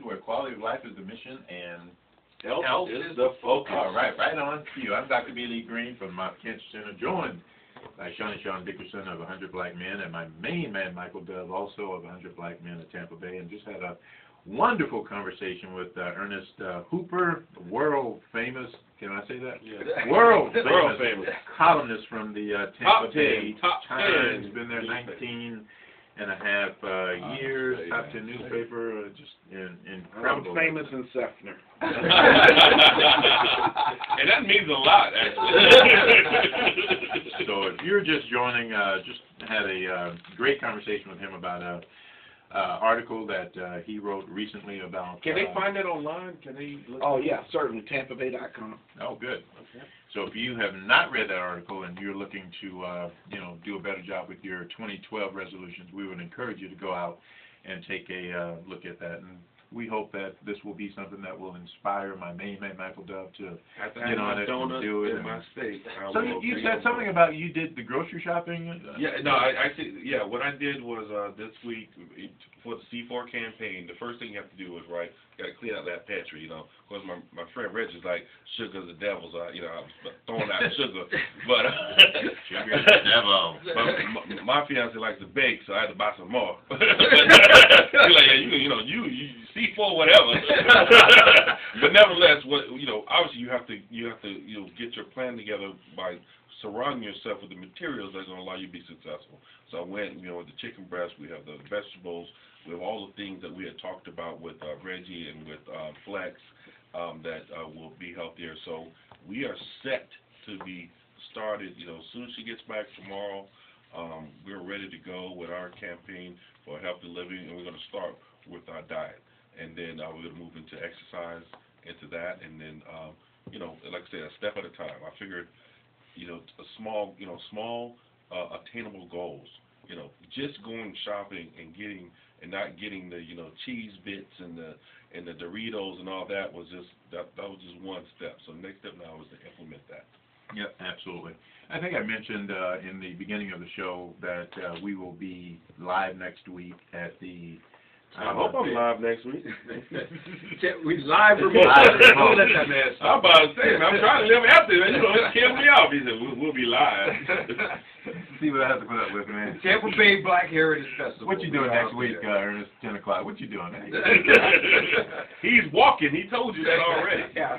Where quality of life is the mission and health is the focus. All right, right on to you. I'm Dr. B. Lee Green from Mount Kent Center, joined by Sean Dickerson of 100 Black Men, and my main man, Michael Dove, also of 100 Black Men at Tampa Bay, and just had a wonderful conversation with Ernest Hooper, world famous, can I say that? Yeah. World famous columnist from the Tampa Bay Top Times. 10 Been there 19 and a half years, top 10 newspaper, just incredible. I'm famous in Sefner. And that means a lot, actually. So if you're just joining, just had a great conversation with him about a article that he wrote recently about. Can they find that online? Can they? Oh yeah, certainly. TampaBay.com. Oh, good. Okay. So if you have not read that article and you're looking to, do a better job with your 2012 resolutions, we would encourage you to go out and take a look at that. And we hope that this will be something that will inspire my main man, Michael Dove, to get on it and do it. In my state. So you said something about you did the grocery shopping? Yeah, no, I see. Yeah, what I did was this week for the C4 campaign. The first thing you have to do is got to clean out that pantry. Of course, my friend Reg is like, sugar's the devil's. I was throwing out sugar, but Sugar's the devil. But my fiance likes to bake, so I had to buy some more. He's like, yeah, you C4 whatever. But nevertheless, obviously you have to get your plan together by surrounding yourself with the materials that are going to allow you to be successful. So I went, with the chicken breast, we have the vegetables, we have all the things that we had talked about with Reggie and with Flex that will be healthier. So we are set to be started, as soon as she gets back tomorrow, we're ready to go with our campaign for healthy living, and we're going to start with our diet. And then we're going to move into exercise, into that, and then, like I said, a step at a time. I figured, small attainable goals. Just going shopping and not getting the cheese bits and the Doritos and all that was just that was just one step. So the next step now is to implement that. Yep, absolutely. I think I mentioned in the beginning of the show that we will be live next week at the. I hope I'm live next week. We live remote. I'm about to say, I'm trying to live after it. It's killing me off. He said, we'll be live. See what I have to put up with, man. Tampa Bay Black Heritage Festival. What you doing next week, Ernest? 10 o'clock. What you doing? He's walking. He told you that already. Yeah.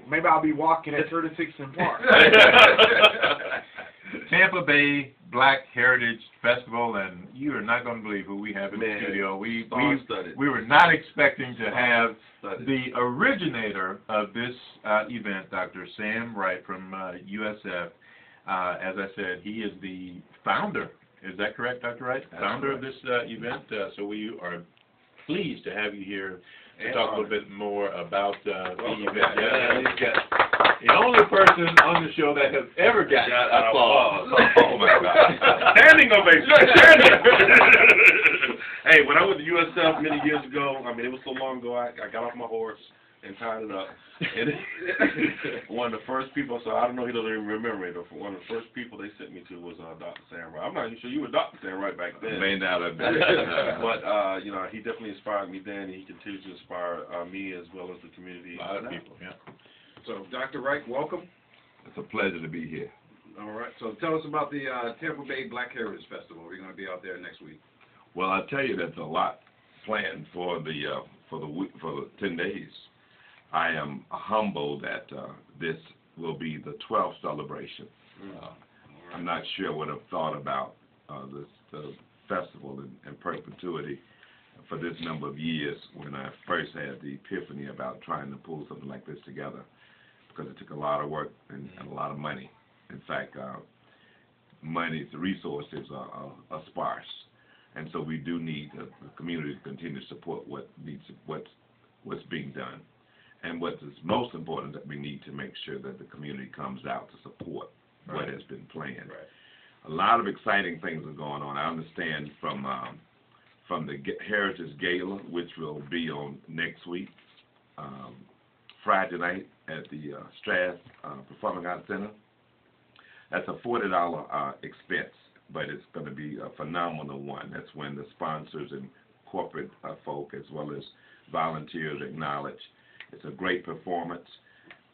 Maybe I'll be walking at 36th and Park. Tampa Bay Black Heritage Festival, and you are not going to believe who we have in the studio. We were not expecting to have the originator of this event, Dr. Sam Wright from USF. As I said, he is the founder. Is that correct, Dr. Wright? That's founder right. of this event. So we are pleased to have you here to talk a little bit more about the event. Yeah, the only person on the show that has ever gotten applause. Oh my God! Standing ovation. Hey, when I went to USF many years ago, it was so long ago. I got off my horse and tied it up. And one of the first people, so I don't know, he doesn't even remember it, but one of the first people they sent me to was Dr. Sam Wright. I'm not even sure you were Dr. Sam Wright back then. May not have been. But, he definitely inspired me then, and he continues to inspire me as well as the community. A lot of people, yeah. So, Dr. Wright, welcome. It's a pleasure to be here. All right. So, tell us about the Tampa Bay Black Heritage Festival. We're going to be out there next week. Well, I'll tell you, there's a lot planned for the 10 days. I am humbled that this will be the 12th celebration. I'm not sure what I've thought about the festival in perpetuity for this number of years when I first had the epiphany about trying to pull something like this together, because it took a lot of work and a lot of money. In fact, the resources are sparse, and so we do need the community to continue to support what's being done. And what is most important, that we need to make sure that the community comes out to support what has been planned. Right. A lot of exciting things are going on. I understand from the Heritage Gala, which will be on next week, Friday night at the Strath Performing Arts Center. That's a $40 expense, but it's going to be a phenomenal one. That's when the sponsors and corporate folk as well as volunteers acknowledged. It's a great performance,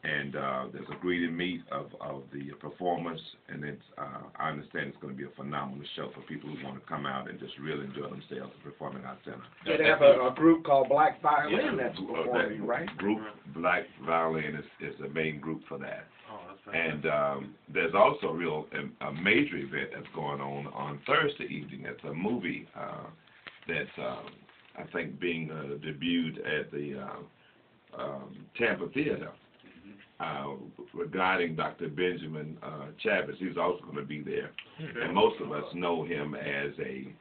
and there's a greeting meet of the performers, and it's I understand it's going to be a phenomenal show for people who want to come out and just really enjoy themselves performing our center. They have a group called Black Violin that's performing, right? Group Black Violin is the main group for that. Oh, that's fantastic. And there's also a major event that's going on Thursday evening. It's a movie that's I think being debuted at the Tampa Theater regarding Dr. Benjamin Chavez. He's also going to be there. And most of us know him as a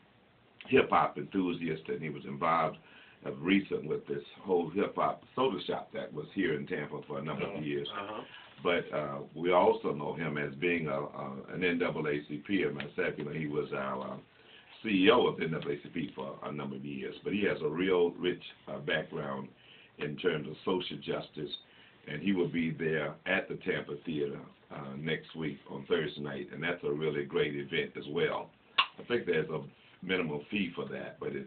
hip-hop enthusiast, and he was involved of recent with this whole hip-hop soda shop that was here in Tampa for a number of years. But we also know him as being an NAACP, and myself, he was our CEO of the NAACP for a number of years. But he has a real rich background in terms of social justice, and he will be there at the Tampa Theater next week on Thursday night, and that's a really great event as well. I think there's a minimal fee for that, but it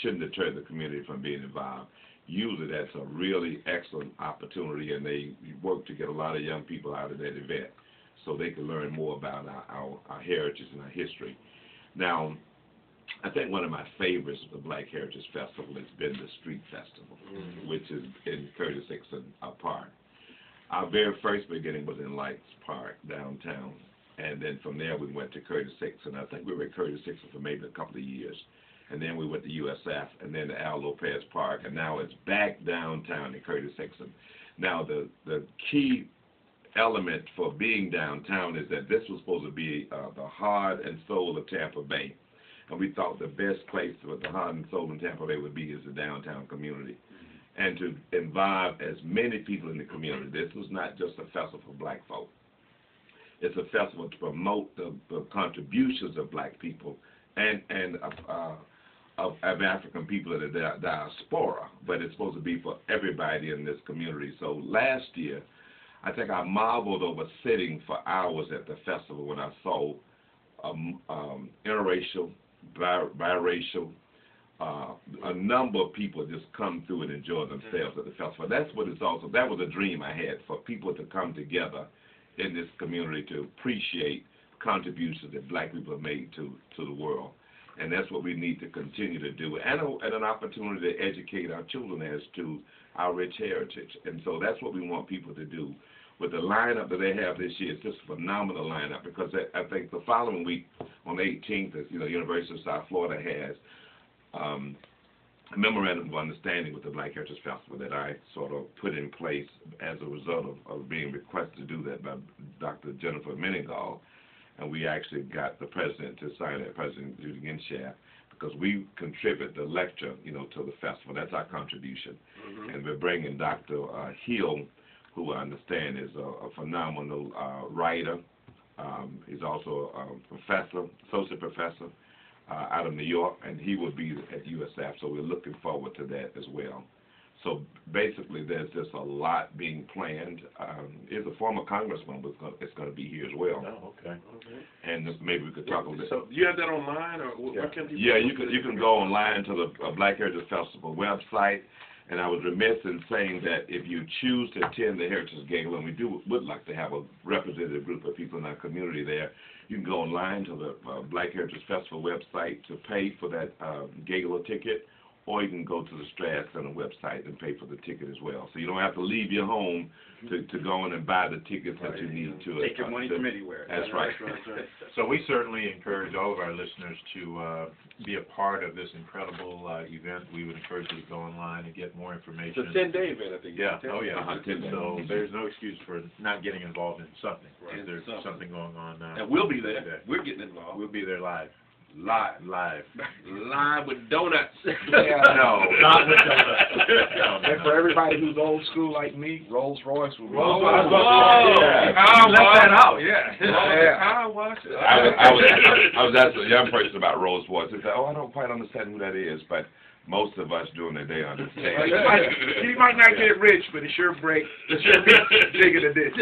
shouldn't deter the community from being involved. Usually that's a really excellent opportunity, and they work to get a lot of young people out of that event so they can learn more about our heritage and our history. Now, I think one of my favorites of the Black Heritage Festival has been the Street Festival, which is in Curtis Hickson Park. Our very first beginning was in Lights Park downtown, and then from there we went to Curtis Hickson. I think we were at Curtis Hickson for maybe a couple of years. And then we went to USF, and then to Al Lopez Park, and now it's back downtown in Curtis Hickson. Now, the key element for being downtown is that this was supposed to be the heart and soul of Tampa Bay. And we thought the best place for the heart and soul in Tampa Bay would be is the downtown community. And to involve as many people in the community. This was not just a festival for black folk. It's a festival to promote the contributions of black people and of African people in the diaspora, but it's supposed to be for everybody in this community. So last year, I think I marveled over sitting for hours at the festival when I saw interracial, biracial, a number of people just come through and enjoy themselves at the festival. That's what it's also, that was a dream I had, for people to come together in this community to appreciate contributions that black people have made to the world. And that's what we need to continue to do, and an opportunity to educate our children as to our rich heritage. And so that's what we want people to do. With the lineup that they have this year, it's just a phenomenal lineup, because I think the following week, on the 18th, University of South Florida has a memorandum of understanding with the Black Heritage Festival that I sort of put in place as a result of being requested to do that by Dr. Jennifer Meningall. And we actually got the president to sign it, President Judy Ginshaft, because we contribute the lecture, to the festival. That's our contribution. And we're bringing Dr. Hill, who I understand is a phenomenal writer. He's also a professor, associate professor out of New York, and he will be at USF. So we're looking forward to that as well. So basically, there's just a lot being planned. There's a former congressman that's going to be here as well. Oh, okay. And maybe we could talk a little bit. So you have that online, or where can people? Yeah, you can go online to the Black Heritage Festival website. And I was remiss in saying that if you choose to attend the Heritage Gala, and we would like to have a representative group of people in our community there, you can go online to the Black Heritage Festival website to pay for that gala ticket, or you can go to the Strad Center website and pay for the ticket as well. So you don't have to leave your home to go in and buy the tickets that you need to. Take your money from anywhere. That's right. So we certainly encourage all of our listeners to be a part of this incredible event. We would encourage you to go online and get more information. It's a 10-day event, I think. Yeah. Oh, yeah. 10 days. So there's no excuse for not getting involved in something. Right. There's something going on now. And we'll be there. We're getting involved. We'll be there live. Live with donuts. Yeah. No, not with donuts. And for everybody who's old school like me, Rolls Royce will be. Car wash. I was asking a young person about Rolls Royce. They said, "Oh, I don't quite understand who that is," but most of us during the day understand. You might not get rich, but it sure be bigger than this.